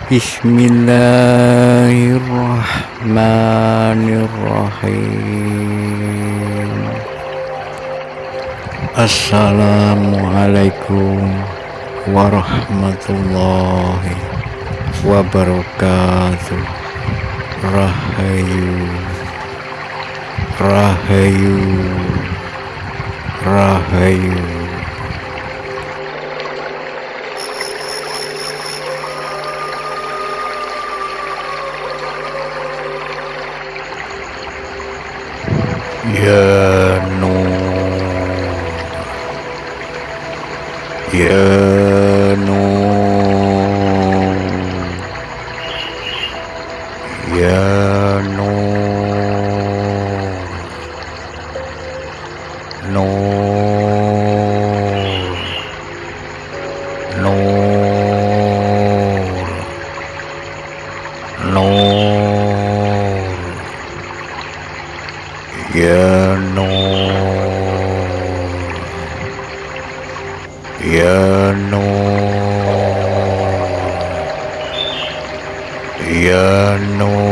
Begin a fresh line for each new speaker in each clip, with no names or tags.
Bismillahirrahmanirrahim. Assalamualaikum warahmatullahi wabarakatuh. Rahayu, rahayu, rahayu. Ya Nur, ya Nur, ya Nur, Nur, Nur, Nur, ya Nur, ya Nur, ya Nur,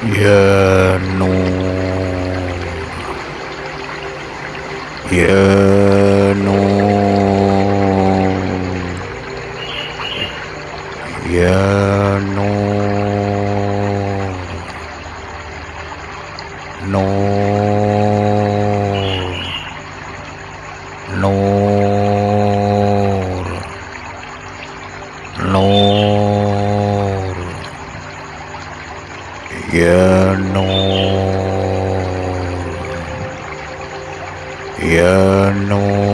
ya Nur, ya Nur, ya Nur, Nur, Nur, Nur, ya Nur, ya Nur,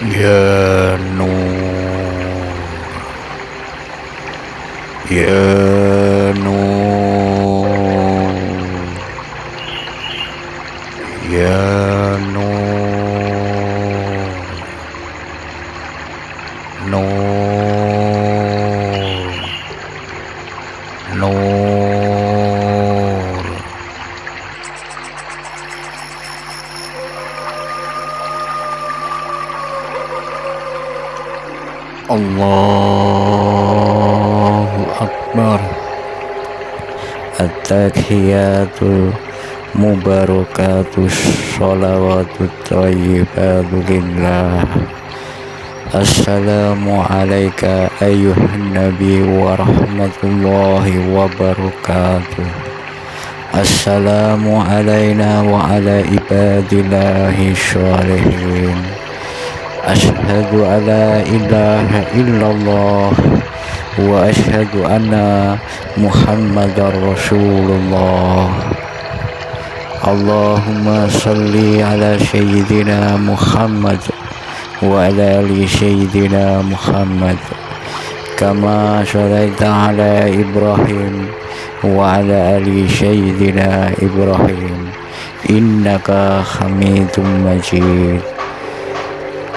ya Nur, ya Nur, ya Nur, Nur, Nur. Allahu Akbar. At-tahiyatul mubarakatus sholawatut thayyibatu lillah. Assalamu alayka ayyuhan nabi wa rahmatullahi wa barakatuh. Assalamu alayna wa ala ibadillahi sholihin. Ashhadu alla ilaha illallah wa ashhadu anna Muhammadar Rasulullah. Allahumma salli ala sayyidina Muhammad wa ala ali sayyidina Muhammad kama shallaita ala Ibrahim wa ala ali sayyidina Ibrahim innaka Hamidum Majid.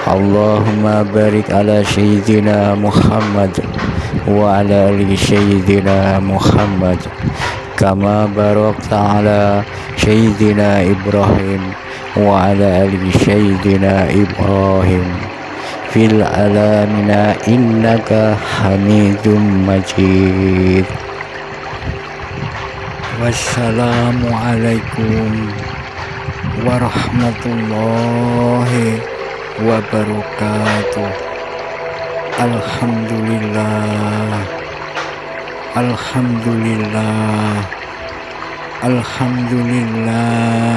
Allahumma barik ala sayyidina Muhammad wa ala ali sayyidina Muhammad kama barakta ala sayyidina Ibrahim wa ala ali sayyidina Ibrahim fil alamina innaka Hamidum Majid. Wassalamualaikum warahmatullahi wabarakatuh. Alhamdulillah, alhamdulillah, alhamdulillah,